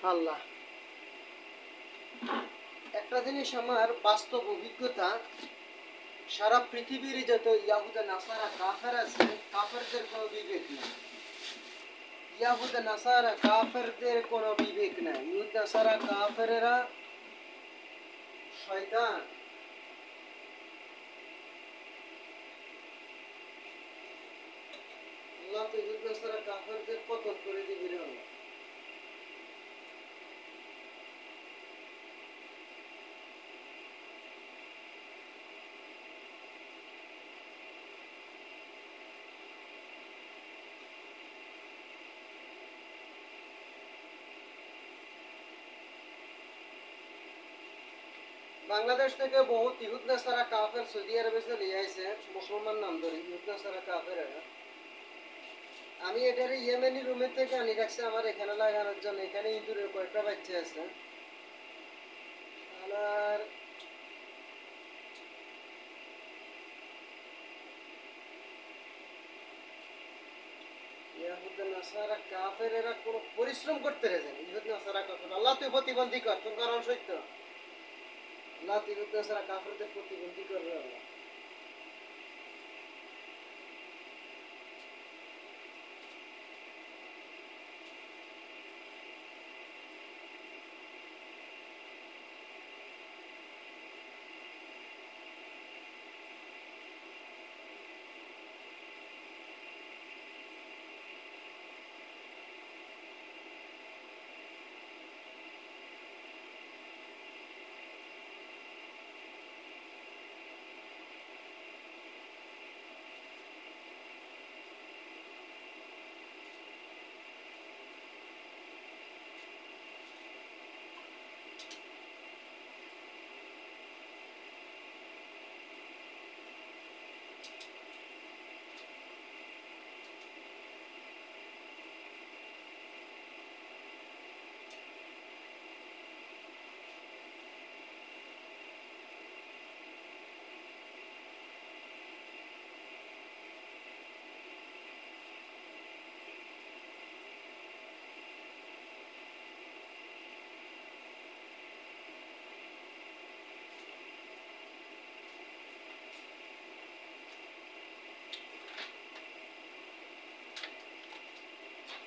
আল্লাহ, একটা জিনিস আমার বাস্তব অভিজ্ঞতা, সারা পৃথিবীর যত ইয়াহুদা নাসারা কাফের আছে, কাফেরদের কোনো বিবেক নেই। ইয়াহুদা নাসারা কাফেরদের কোনো বিবেক নাই। ইহুদ নাসারা কাফেরেরা শয়তান। আল্লাহ তো ইহুদ নাসারা কাফেরদের পতন করে দিবে রে আল্লাহ। বাংলাদেশ থেকে বহুত ইহুদ নাসারা কাফের সৌদি আরবে চলে আইছে, মুসলমান নাম ধরে ইহুদ নাসারা কাফেরেরা। আমি এটারে ইয়েমেনি রুমের থেকে আনি রাখছি আমার এখানে লাগানোর জন্য। এখানে ইঁদুরের কয়েকটা বাচ্চা আছে। আর ইহুদ নাসারা কাফেরেরা কোনো পরিশ্রম করতে রেখেন। ইহুদ নাসারা কাফের আল্লাহ তুই প্রতিবন্ধী কর, তোর কারণ সত্য। আল্লাহ তুই ইহুদ নাসারা কাফেরদের প্রতিবন্ধী করবে আল্লাহ।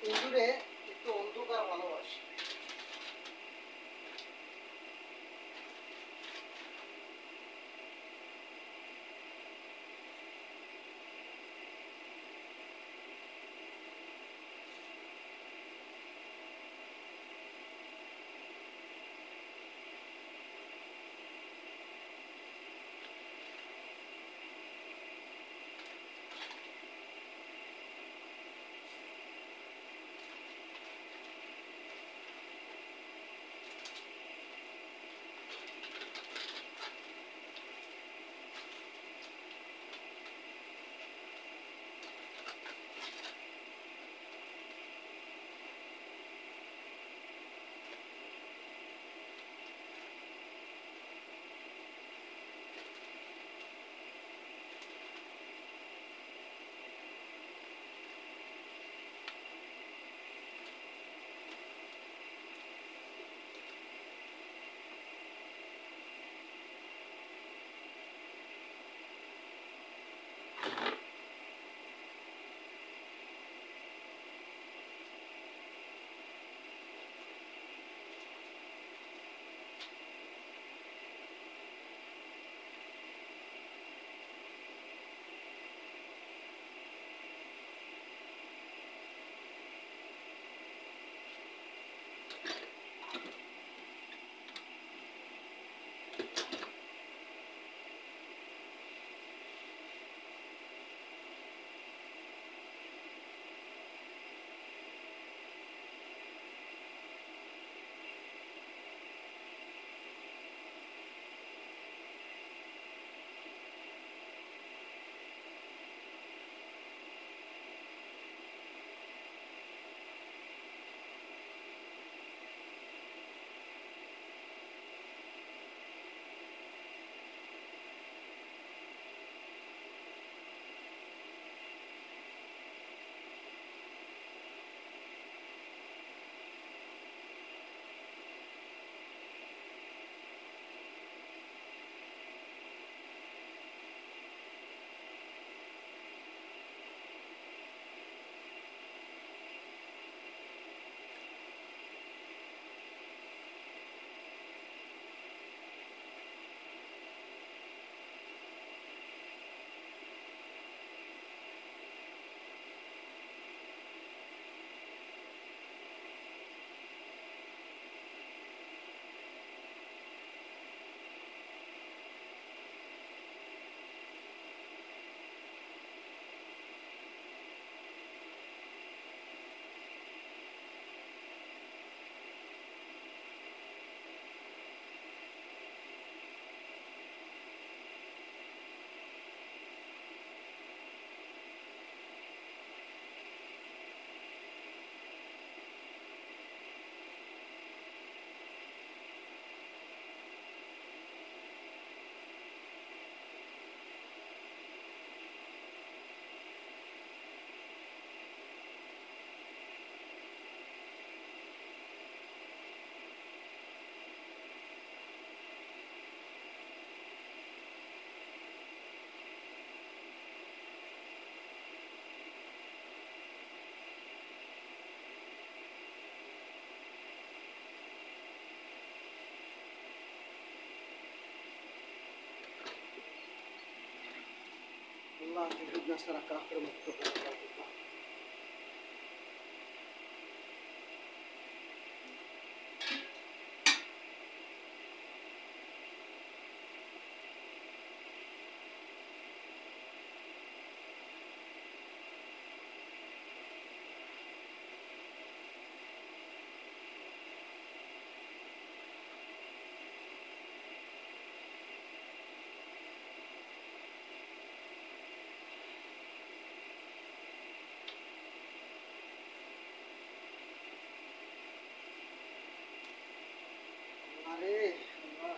ইঁদুরে একটু অন্ধকার ভালোবাসে। আল্লাহ ইয়াহুদ নাসারা কাফের মুক্ত করে দাও আল্লাহ। আরে আল্লাহ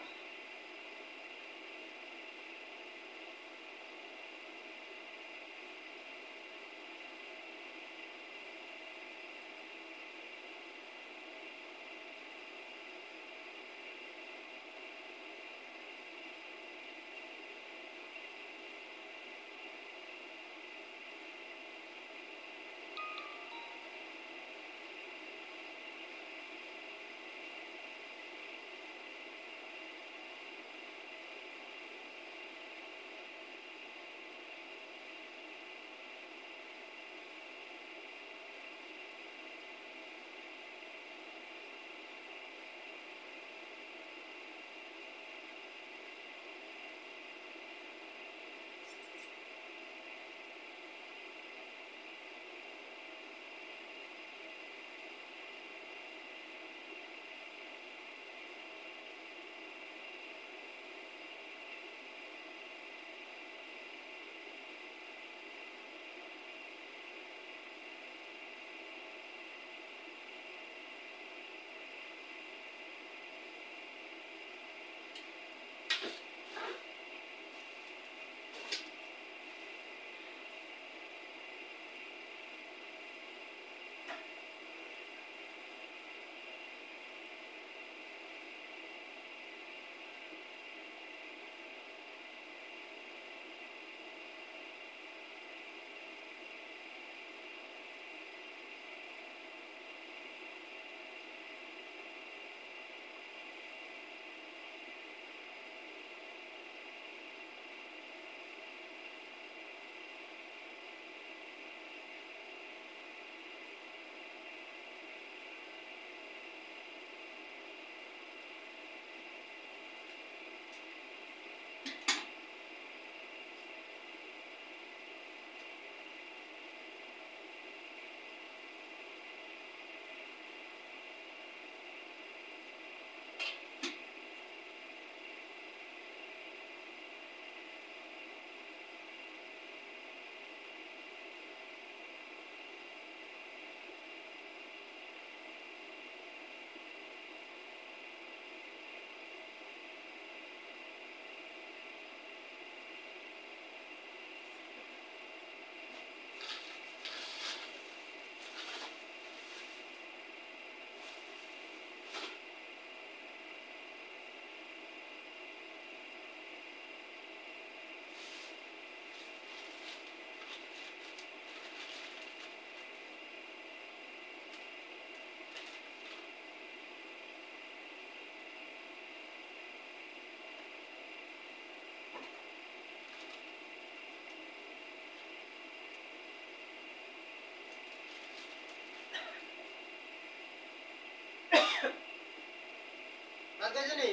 আগে জানি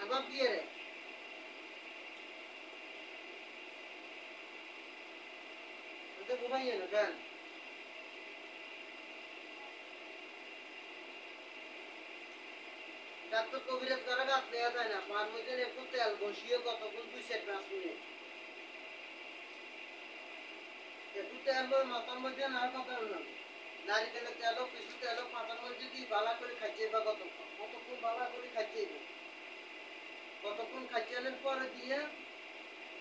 আবার কি রে তো ঘুমাইয়ে না কেন ডাক্তার কবিরাজ করা গাছ দেওয়া যায় না পার মধ্যে একটু তেল বসিয়ে কতক্ষণ 2-5 মিনিট একটু তেল মাথার মধ্যে না কথা না নারিকেলের তেল কিছু তেল মাথার মধ্যে দিয়ে বালা করে খাইছে বা কতক্ষণ বালা করে খাইছে কতক্ষণ খাইছেনের পরে দিয়ে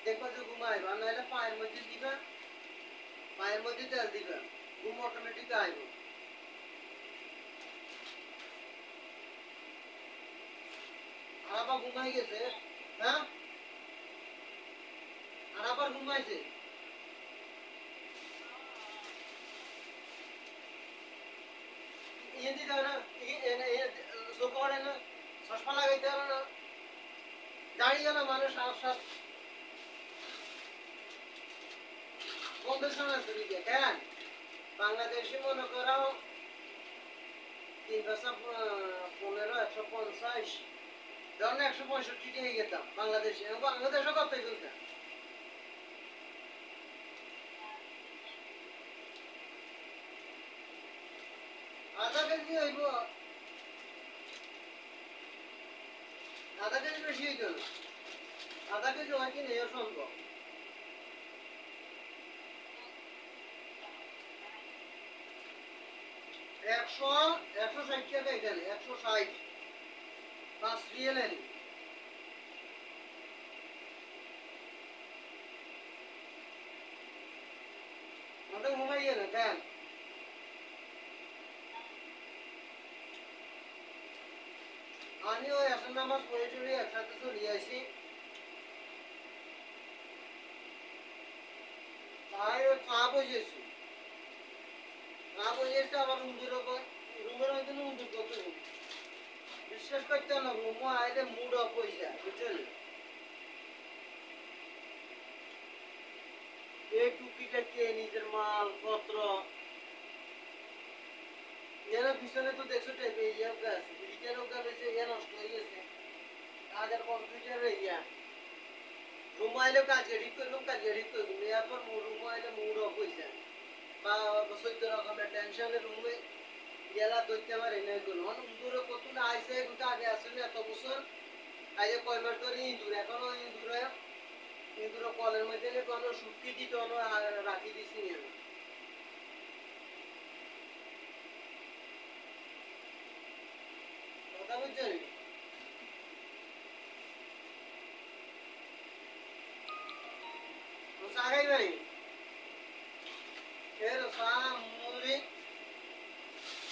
দেখো যে ঘুমাইবা নাহলে পায়ের মধ্যে দিবা পায়ের মধ্যে তেল দিবা ঘুম অটোমেটিক আইব আর আবার ঘুমাই গেছে হ্যাঁ আর আবার ঘুমাইছে ইয়ে দিতে হবে না চোখ পড়ে না চশমা লাগাইতে হবে না দাঁড়িয়ে না মানুষ সব বন্ধুর সঙ্গে চুরি দেখেন বাংলাদেশি মনে করো 3 ৫ ১৫ ১৫০ ধরেন ১৬৫ টাকা গেতাম বাংলাদেশে বাংলাদেশও কত চলছে আধা কেজি হইব আধা কেজি বেশি হইত না আধা কেজি হয় কি নেই সম্ভব ১৬০ টাকা এখানে ১৬০ 5 রিয়েল আনি ওটা ঘুমাইয়ে না কেন আমি ওই আসল নামাজ পড়ে টড়ে একসাথে চলে আসি তাই ওই চা বসেছি চা বসেছি আবার রুমের মধ্যে উন্দুর কত বিশ্বাস করতে না রুমো আইলে মুড অফ হয়ে যায় বুঝছেন এই টুপিটা কে নিজের মাল পত্র এর পিছনে তো দেখছো টেপে ইয়ে গাছ রিটার ওগা রয়েছে ইয়ে নষ্ট হয়ে গেছে আগের কম্পিউটারে ইয়া রুম আইলে কাজে ঠিক করলাম কাজে ঠিক করলাম এরপর রুম আইলে মুড অফ হয়ে যায় বা চৈদ্দ রকমের টেনশনের রুমে গেলা ধরতে পারে না কোনো ইন্দুরে কত না আইসে কিন্তু আগে আসলে এত বছর আগে কয় মাস ধরে ইন্দুর এখনো ইন্দুরে কলের মধ্যে কোনো শুটকি দিত রাখি দিছি না কথা বুঝছেন সাগাই ভাই এর সা মুড়ি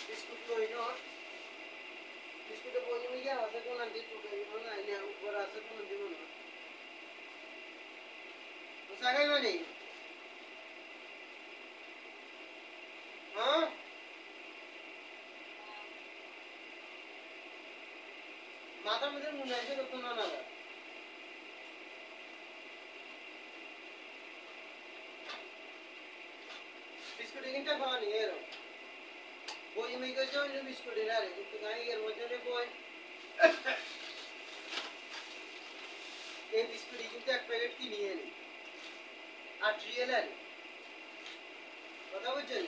বিস্কুট লইল বিস্কুটে বই মিলে আছে কোন দিব না না উপর আছে কোন দিব না সাগাই মানে হ্যাঁ মাথার মধ্যে মনে আছে কত না না বিস্কুট কিনতে খাওয়ানি এর বই মিলে গেছে ওই বিস্কুট এর আরে কিন্তু গাই এর মধ্যে বই এই বিস্কুট কিন্তু এক প্যাকেট কিনে এনে 8 রিয়েল আনি কথা বুঝছেন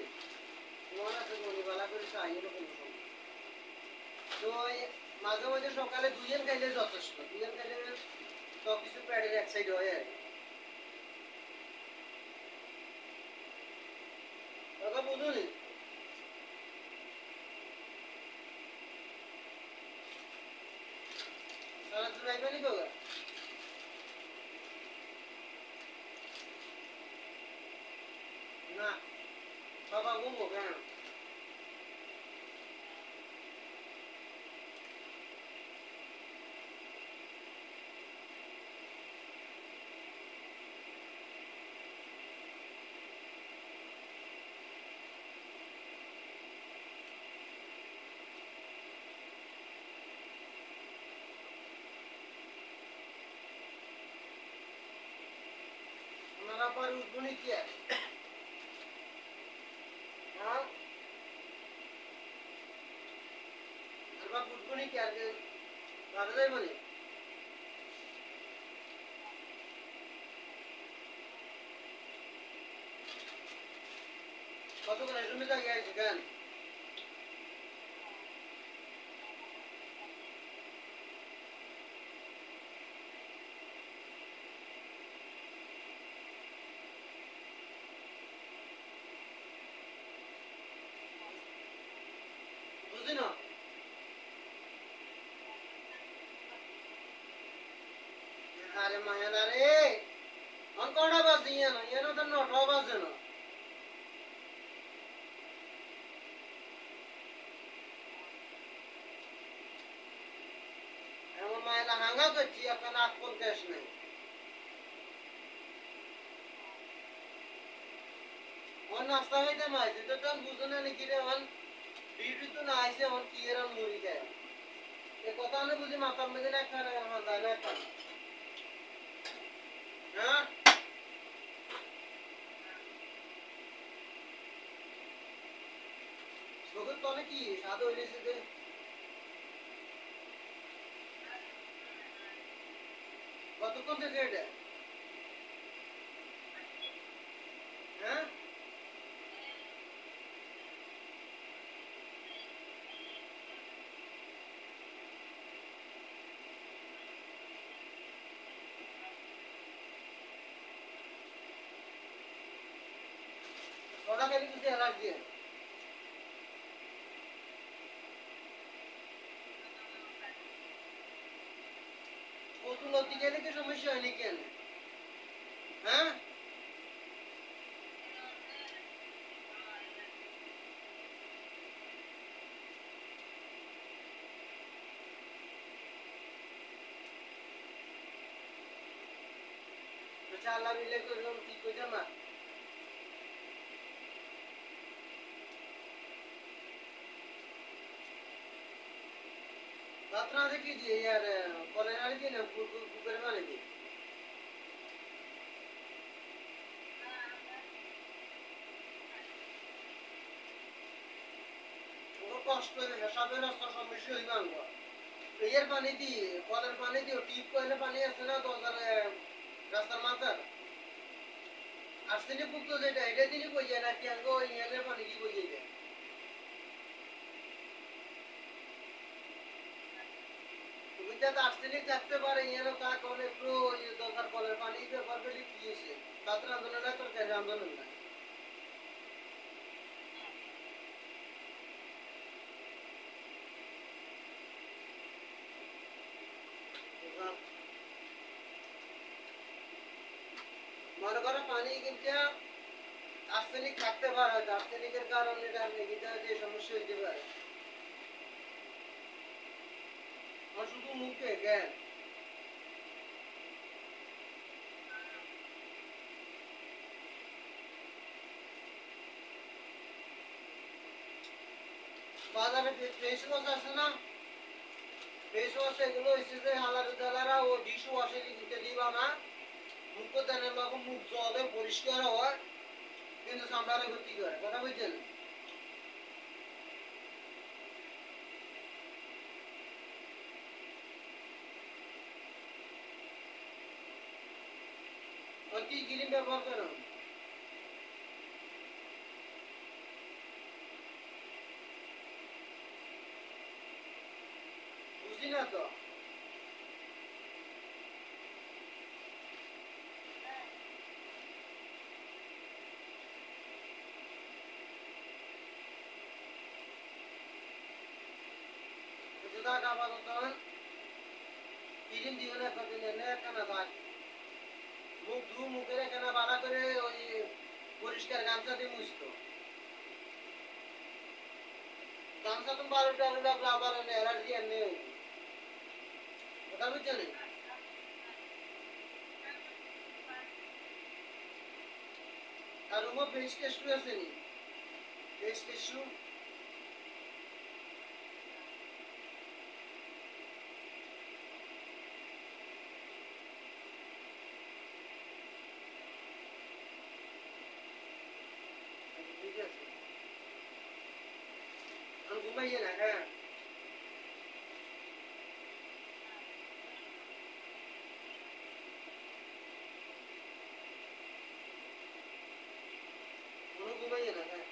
মনে আছে গরিবালা করে চাইয়ে কোনো তো মাঝে মাঝে সকালে 2 খাইলে যথেষ্ট 2 খাইলে তো কিছু প্যাডের এক সাইড হয় আর কথা বুঝুন সারা জুড়াই পানি কোগা না বাবা ঘুমবো কেন ওনারা পরে উঠবনি কি আর হ্যাঁ আর বাপ উঠবনি কি আর দাদা যাই বলি কত করে জমি জায়গায় আছে কেন বুঝি না আরে মায়ালা রে অন কটা বাজে ইয়ানো তো 9টা বাজে না এমন মায়ালা হাঙ্গা করছি এখন আকল ক্যাশ নাই অন নাস্তা হইতে মাইছে তো তখন বুঝো না নাকি রে অন বিউটি তো না আইছে অন কি এর মুড়ি খায় এ কথা না বুঝি মাথার মধ্যে না একটা হাঁদা না একটা হ্যাঁ চোখের তলে কি সাদা হইলেছে যে কতক্ষণ থেকে এটা হ্যাঁ সোডা খেলে কিন্তু অ্যালার্জি হয় কচু লতি খেলে কি সমস্যা হয়নি কেন হ্যাঁ চালা মিলে করলাম কি কইতা না রাত্রা দেখি যে यार কলের আড়ি দিয়ে না কুকুরের মানে দিয়ে কোনো কষ্ট হিসাবের রাস্তা সমস্যা হইবে আনবো এর পানি দিয়ে কলের পানি দিয়ে টিপ কইলে পানি আছে না দরকার রাস্তার মাথার আর্সেনিক মুক্ত যেটা এটা দিনই কইয়া নাকি আগে ওই ইয়ালের পানি দিয়ে কইয়া যায় ওইটাতে আর্সেনিক থাকতে পারে ইয়ারও তা কোন একটু দরকার কলের পানি ব্যবহার করলে কি হয়েছে তাদের আন্দোলন না তরকারি আন্দোলন না মনে করো পানি কিন্তু আর্সেনিক থাকতে পারে আর্সেনিকের কারণে এটা এটা যে সমস্যা হইতে পারে আর শুধু মুখে জ্ঞান বাজারে ফেস ওয়াশ আছে না ফেস ওয়াশ এগুলো হচ্ছে যে হালার দালারা ও ডিশ ওয়াশে দিতে দিবা না মুখ দানের লগে মুখ জলে পরিষ্কার হয় কিন্তু চামড়ারে ক্ষতি করে কথা বুঝছেন আর কি ক্রিম ব্যবহার করেন বুঝি না তো যেটা খাবার তখন ক্রিম দিও না কদিন এনে কেনা থাক মুখ ধু মুখের এখানে বাড়া করে ওই পরিষ্কার গামছা দিয়ে মুছতো গামছা তুমি বারো টালু লাগলো আবার অ্যালার্জি এনে কথা বুঝছেন আর রুমও বেশ টেস্টু আছে নি বেশ টেস্টু ঠিক আছে আমি ঘুমাইয়ে না হ্যাঁ কোনো ঘুমাইয়ে না হ্যাঁ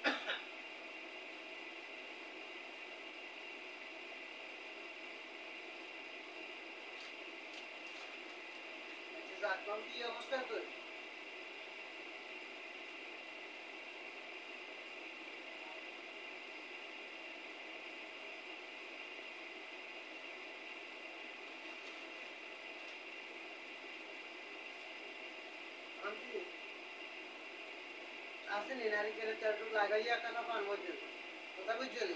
যাক কি অবস্থা তোর আমি আসেনি নারিকেলের চাটুক লাগাইয়া কেন পান মধ্যে কথা বুঝছেন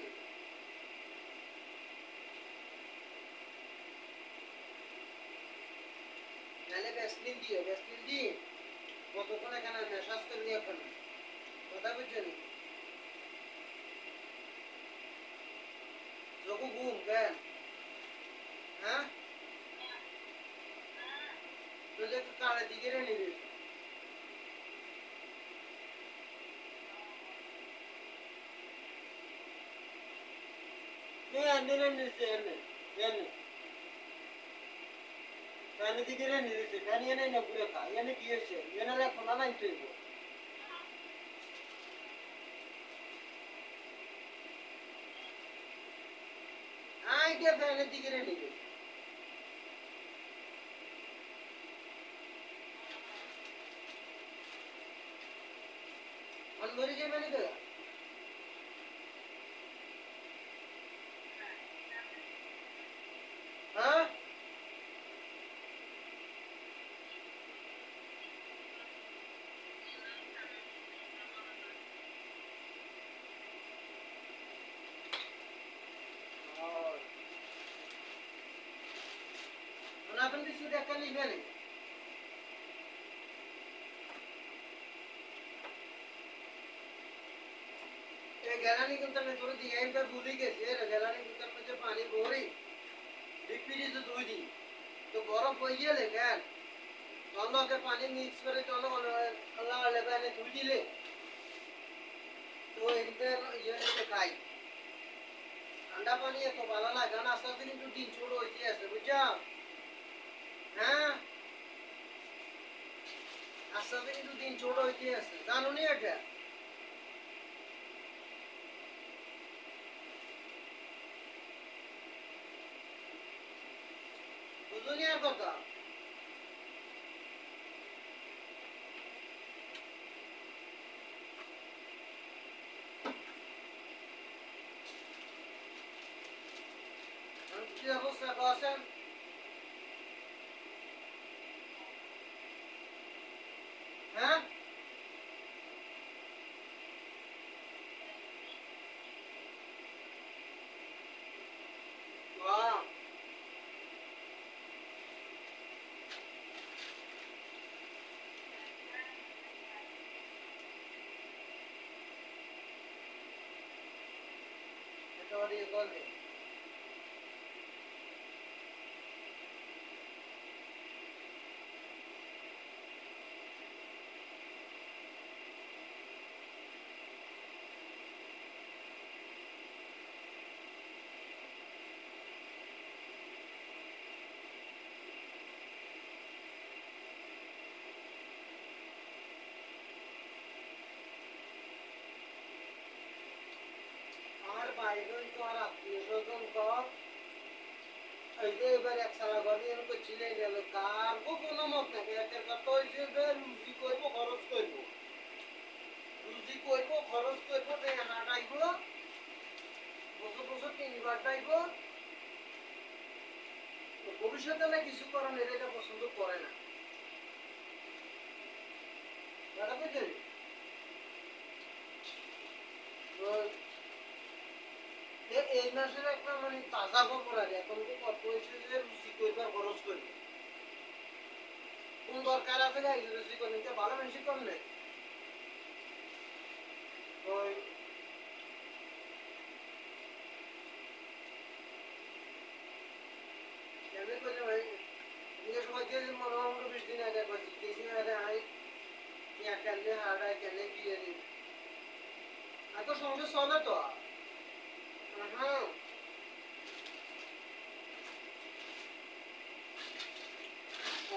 নাহলে ভ্যাসলিন দিও ভ্যাসলিন দিয়ে কতক্ষণ এখানে ম্যাসাজ করে দিয়ে এখন কথা বুঝছেন যখন ঘুম কেন হ্যাঁ तो जे काळे दिगेरे निरे ने अन्ने ने से ने फैन दिगेरे निरे से फैन ये ने पूरे का ये ने किए से ये ने खोला नहीं तो आई के फैन दिगेरे निरे मन मरी जे मैंने कहा हाँ अपन भी सूर्य का नहीं मैंने ये गैलानी कुंतल में थोड़ी दी यहीं पे भूली के शेर गैलानी कुंतल में जो पानी बोरी डिप्पी तो दूध दी तो गरम पइए लेकिन दोनों के पानी मिक्स करे दोनों अल्लाह ले पहले दूध ले तो इनके ये नहीं खाई ठंडा पानी है तो बाला लगा ना सब दिन तो दिन छोड़ो इतने ऐसे बुझा हाँ सब दिन तो दिन छोड़ो इतने ऐसे जानो नहीं है दुनिया करता हम क्या हो सकता है हाँ वाह तो ये कौन है हमारे भाई को तो और आत्मीय स्वजन को ऐसे बार एक साल गरी इनको चिले गए कार को कोनो मत नहीं एक तो इसे दे लूजी कोई को खरच कोई दे हाटाइबो বছর তিনবার টাইবো ভবিষ্যতে না কিছু করার এটা পছন্দ করে না দাদা বুঝলি এই মাসের একটা মানে তাজা খবর আছে এখন তো কত হয়েছে যে রুচি করবার খরচ করবে কোন দরকার আছে গাই রুচি করতে ভালো বেশি কম নেই ওই কেন করে ভাই ये समझ के मनोहर को 20 दिन आगे बस 20 दिन आगे आई क्या करने हाड़ा करने की है आ तो समझो सोना तो हां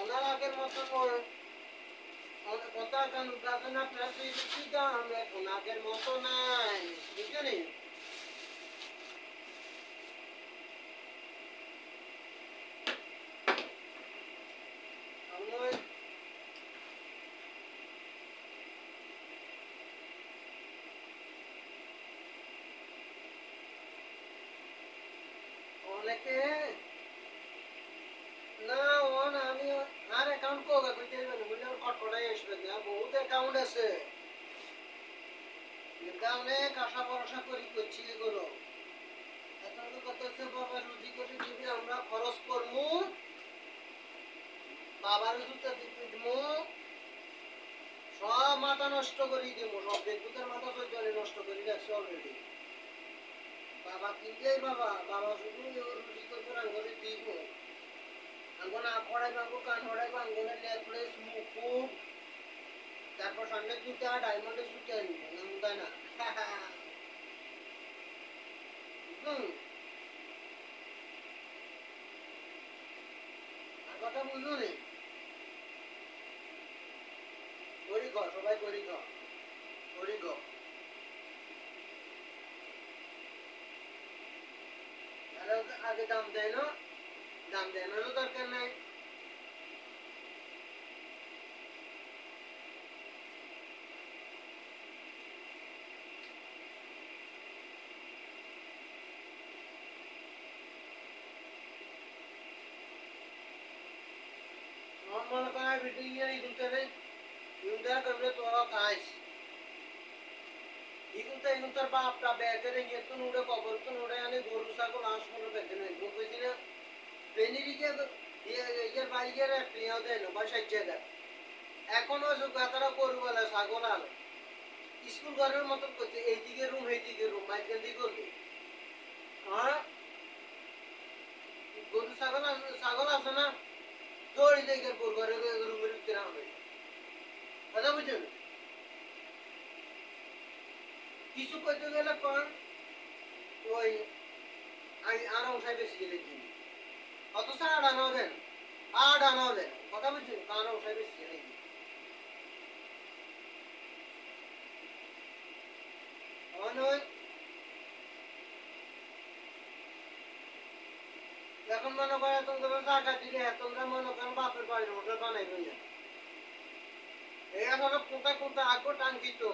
ওনার আগের মতন কথা কান উদাহরণ আপনার কি দাম এখন আগের মতো নাই বুঝলেন অনেকে না ওন আমি আর অ্যাকাউন্ট কোগা কইতে হবে বলে আর কটকটাই আসবে না বহুত অ্যাকাউন্ট আছে একাউন্টে আশা ভরসা করি করছি এগুলো এখন তো কত আছে বাবা রুজি করে দিবি আমরা খরচ করমু বাবার জুতা দিমু সব মাথা নষ্ট করে দিমু সব বেকুতের মাথা চলে নষ্ট করে রাখছে অলরেডি বাবা কিনলেই বাবা বাবা শুধু রুজি করবে না করে দিব আঙ্গো না খড়াই বাঙ্গো কান খড়াই বাঙ্গো নেকলেস মুকুট তারপর সামনে জুতা ডায়মন্ডের জুতা নিবে না হুম আর কথা বুঝলো নি করি ঘর সবাই করি ঘর করি ঘর আগে দাম দেয় না দাম দেওয়ারও দরকার নাই মনে করা বিল্ডিং এর ইগুনতে ইগুনতে করলে তোরা খাইস ইগুনতার বাপটা ব্যাগের নিয়ে তো নুড়ে কবর তো নুড়ে আনে গরু ছাগল হাঁস মুরগি বেঁধে নেই কইছি না পেনিরিকে ইয়ের বাইরের প্রিয় দেয় না বা সাইজে দেয় এখনো গাতারা গরু বলে ছাগল আলো স্কুল ঘরের মতন করছে এইদিকে রুম এইদিকে রুম মাঝখান দিয়ে করবে হ্যাঁ গরু ছাগল আছে না দৌড়ি দেখে ঘরে রুমের ভিতরে হবে কথা বুঝছেন কিছু করতে গেলে কোন ওই আনা উঠাই বেশি গেলে দিন অথচ আনাও দেন আনাও দেন কথা বুঝছেন আনা উঠাই বেশি গেলে দিন এখন মনে করে তোমরা টাকা দিলে তোমরা মনে করেন বাপের বাড়ির হোটেল বানাইবে না এই আসলে কোথায় কোথায় আগো টাঙ্কি তো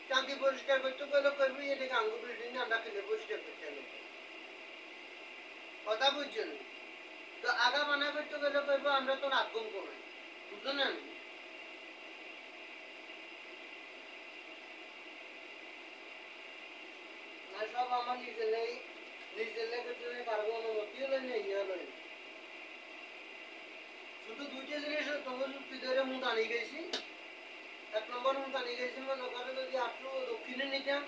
টাঙ্কি পরিষ্কার করতে গেলে করবি এটাকে আঙ্গুর বিল্ডিং আমরা খেলে পরিষ্কার করতে হবে কথা বুঝছেন তো আগা বানা করতে গেলে করবো আমরা তো রাখবো কমাই বুঝলেন না সব আমার নিজের লেগে কারো অনুমতিও নেই ইয়ে নেই শুধু দুইটা জিনিস তোমার যুক্তি ধরে মুখ আনিয়ে গেছি এক নম্বর মুখ আনিয়ে গেছি মনে করে যদি একটু দক্ষিণে নিতাম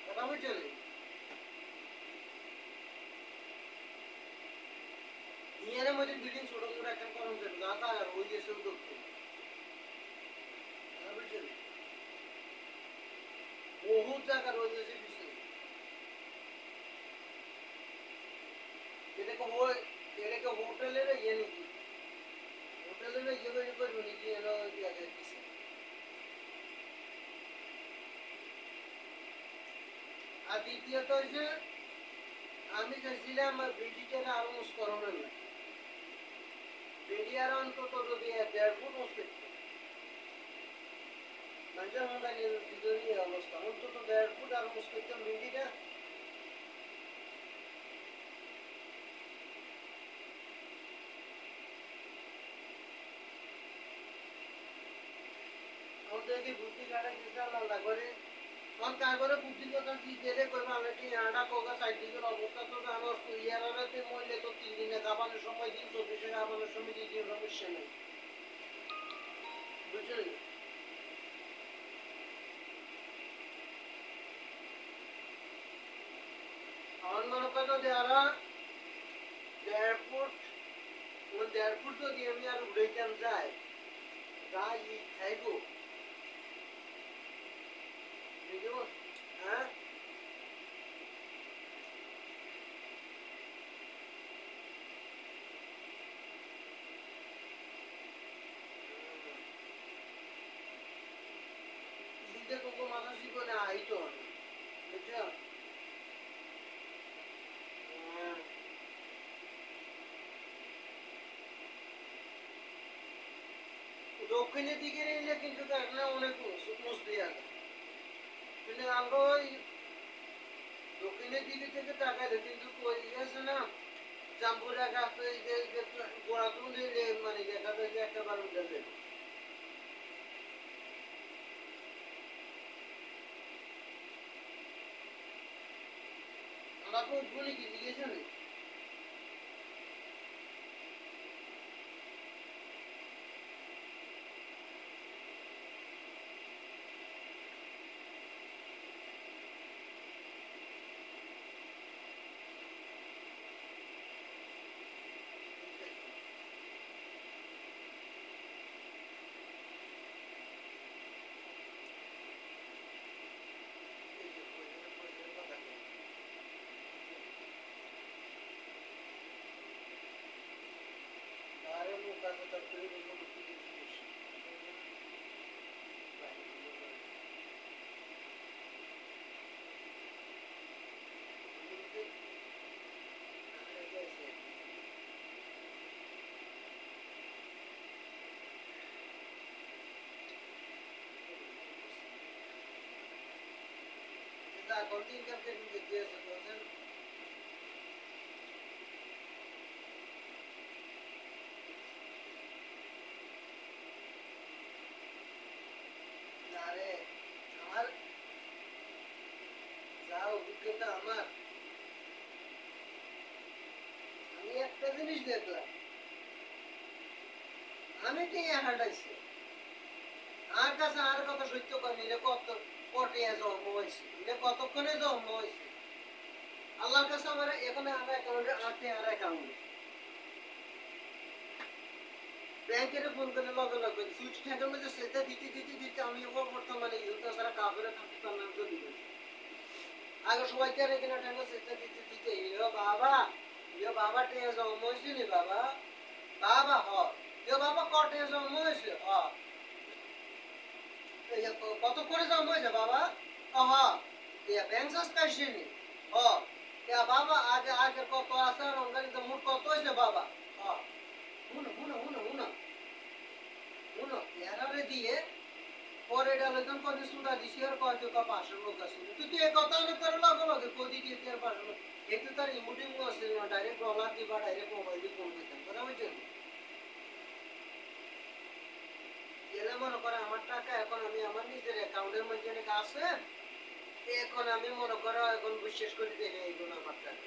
কথা বুঝছেন নিয়ে মধ্যে বিল্ডিং ছোট ছোট একটা করম ছিল গাছা আর ওই যে সব দক্ষিণ বুঝছেন বহুত জায়গা রয়েছে পিছনে এটাকে হোটেলের ইয়ে নাকি হোটেলের ইয়ে করে করবো নাকি এলো পিছনে আর দ্বিতীয়ত হচ্ছে আমি চাইছিলাম ব্রিটিশের আরো মুস্করণের না ব্রিটিয়ার অন্তত যদি 1.5 ফুট মুস্কিল মানুষের মোবাইলের ভিতরে অবস্থা অন্তত 1.5 ফুট আর মুস্কিল ব্রিটিটা আমাদেরকে বুদ্ধি কাটাই দিতে আলাদা করে কাগরে বুদ্ধি কথা দিতে করবো আমরা কি আটা কোকা সাইড দিকের অবস্থা তো জানো ইয়ারাতে মরলে তো 3 দিনে কাবানোর সময় দিন 24 কাবানোর সময় দিয়ে সমস্যা নেই বুঝলেন আমার মনে করেন যারা 1.5 ফুট 1.5 ফুট যদি আমি আর উড়াইতাম যাই যাই খাইবো হ্যাঁ ঈদে কোকো মাথা জীবনে আইতো বুঝছো দক্ষিণের দিকে এলে কিন্তু এখানে অনেক মুসলি আছে কিন্তু আমরা ওই দক্ষিণের দিকে থেকে তাকাইলে কিন্তু ওই আছে না জাম্বুরা গাছ গোড়া তুলে মানে দেখা যায় যে একেবারে উঠে যাবে আমাকে উঠবো নাকি জিজ্ঞেস নেই Accounting करके देखिए सपोजन আরে আমার যা অভিজ্ঞতা আমার আমি একটা জিনিস দেখলাম আমি টিয়া হাঁটাইছি আর কাছে আর কথা সত্য করেনি এটা কত কটিয়া জন্ম হয়েছে এটা কতক্ষণে জন্ম হয়েছে আল্লাহর কাছে আমার এখানে আর অ্যাকাউন্টে 8 অ্যাকাউন্ট ব্যাংকের ফোন করে লগে লগে সুইচ ঠেকার মধ্যে সেটা দিতে দিতে দিতে আমি ওপর বর্তমানে ইউটা সারা কাপড়ে থাকতে পারলাম তো দিতে আগে সবাই কে রেখে না ঠেকা সেটা দিতে দিতে ইয়ো বাবা টিয়া জন্ম হয়েছে নি বাবা বাবা হ ইয়ো বাবা কটে জন্ম হয়েছে হ কত করে জন্ম হয়েছে বাবা হ ব্যাংক সাসপেনশন হ বাবা আগে আগে কত আছে রঙালি তো মোট কত হয়েছে বাবা হ হুনো হুনো হুনো হুনো হুনো এরারে দিয়ে পরে ডালে যখন কত সুদা দিছি আর কত কা পাশের লোক আছে তুই এই কথা না করে লগে লগে কদি দিয়ে তোর পাশের লোক একটু তার ইমোটিং আছে না ডাইরেক্ট রলা দিবা ডাইরেক্ট মোবাইল দিয়ে ফোন দিতাম কথা বুঝছেন এলে মনে করে আমার টাকা এখন আমি আমার নিজের অ্যাকাউন্টের মধ্যে অনেক আছে এখন আমি মনে করো এখন বিশ্বাস করি দেখে এইগুলো আমার টাকা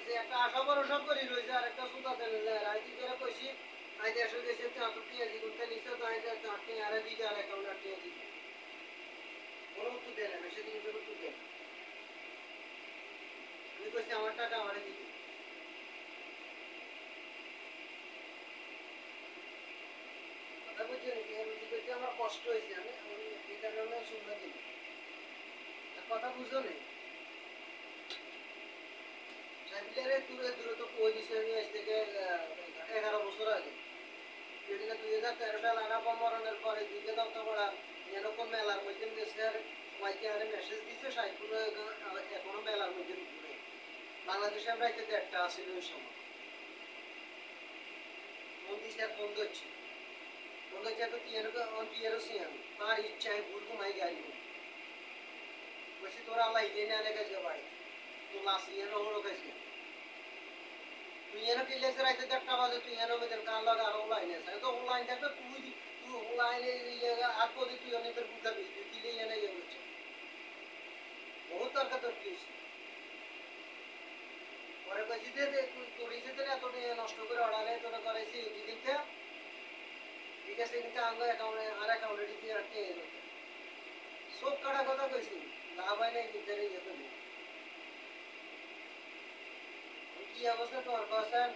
যে একটা আশা ভরসা করি রয়েছে আর একটা সুতা দেনে যায় রাইতি করে কইছি আইতে এসে গেছে তো এত টিয়া দি করতে নিছে তো আইতে তো আটকে আর দিতে আর অ্যাকাউন্ট আটকে দিতে কোনো উত্তর দেয় না সেদিন কোনো উত্তর দেয় আমি কইছি আমার টাকা আমারে দিতে কথা বুঝছেন কি বুঝি কইতে আমার কষ্ট হয়েছে আমি এই কারণে শুনতে দিই কথা বুঝো নেই সাইকেলের দূরে দূরে তো কই দিছে আমি আজ থেকে 11 বছর আগে যেদিনে 2013 সাল আনাপা মরণের পরে দিকে দত্তপাড়া এরকম মেলার মধ্যে গেছে আর সবাইকে আরে মেসেজ দিচ্ছে সাইকুল এখনো মেলার মধ্যে ঘুরে বাংলাদেশে আমরা এতে একটা আসিল ওই সময় ফোন দিছে ফোন ধরছি ফোন ধরছে তো টিয়ারও সিয়ান তার ইচ্ছায় ভুল ঘুমাই গাড়ি বলছি তোরা আল্লাহ ইদে নিয়ে আনে গেছে বাড়ি তো লাশ ইয়ানো হলো গেছে তুই এনে কিলে রাইতে 1:30 বাজে তুই এনে মেদের কান লাগা আর অনলাইন আছে তো অনলাইন থাকবে তুই অনলাইনে আর কদি তুই অনেকের বুঝাবি তুই কিলে এনে ইয়ে হচ্ছে বহুত দরকার তোর কি পরে কইছি দে তোর ইসেতে এত নষ্ট করে অর্ডারে তোরা করাইছি দিদিকে ঠিক আছে কিন্তু আঙ্গ অ্যাকাউন্টে আর অ্যাকাউন্টে দিতে রাখতে সব কাটা কথা কইছি লাভ হয় নাই কিন্তু ইয়ে করবি কি অবস্থা তোমার বসেন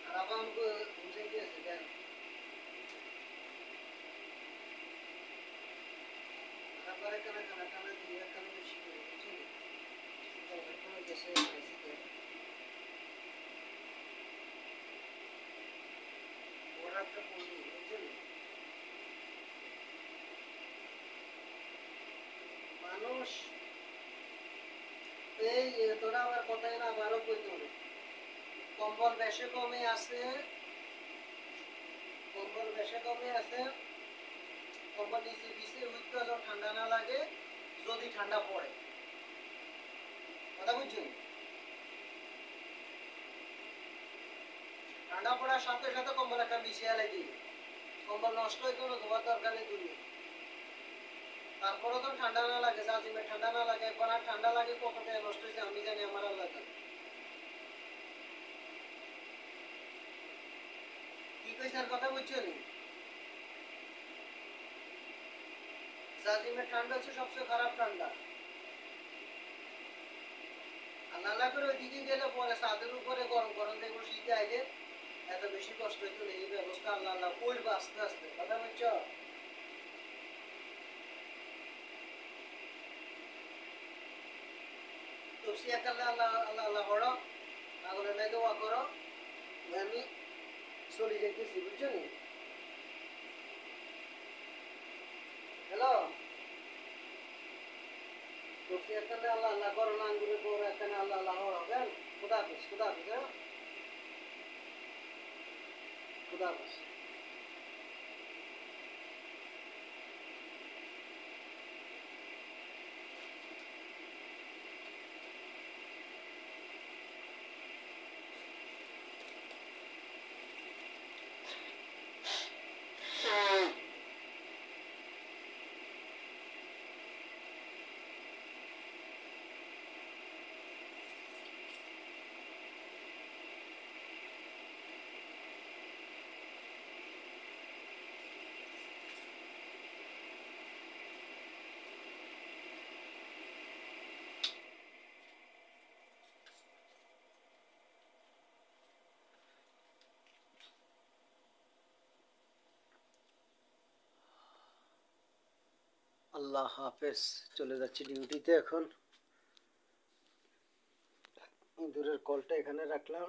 আর আবার বুঝে গিয়েছে দেন তারপরে কানা কানা কানা দিয়ে কানা বেশি করে বুঝছেন কোনো দেশে ওরা একটা পড়ি বুঝছেন মানুষ এই তোরা আমার কথাই না আবারও কইতে হবে কম্বল বেশে কমে আছে কম্বল বেশে কমে আছে কম্বল নিচে বিছে উঠতে যখন ঠান্ডা না লাগে যদি ঠান্ডা পড়ে কথা বুঝছেন ঠান্ডা পড়ার সাথে সাথে কম্বল একটা বিছিয়ে লাগি কম্বল নষ্ট হইতো না ধোয়ার দরকার নেই দুনিয়া তারপরে তো ঠান্ডা না লাগে জাজিমে ঠান্ডা না লাগে একবার আর ঠান্ডা লাগে কতটা নষ্ট হয়েছে আমি জানি আমার আল্লাহ জানে কি কইছার কথা বুঝছো নি জাজিমে ঠান্ডা হচ্ছে সবচেয়ে খারাপ ঠান্ডা আল্লাহ আল্লাহ করে ওইদিকে গেলে পরে ছাদের উপরে গরম গরম দেখবো শীতে আইলে এত বেশি কষ্ট হইতো না এই ব্যবস্থা আল্লাহ আল্লাহ করবো আস্তে আস্তে কথা বুঝছো তোসি একালে আল্লাহ আল্লাহ আল্লাহ হড়ো আগলে নাই দোয়া করো আমি চলে যাইতেছি বুঝছো নি হ্যালো তোসি একালে আল্লাহ আল্লাহ করো না আঙ্গুরে করো একালে আল্লাহ আল্লাহ হড়ো কেন খুদা হাফেজ হ্যাঁ খুদা হাফেজ আল্লাহ হাফেজ চলে যাচ্ছি ডিউটিতে এখন দূরের কলটা এখানে রাখলাম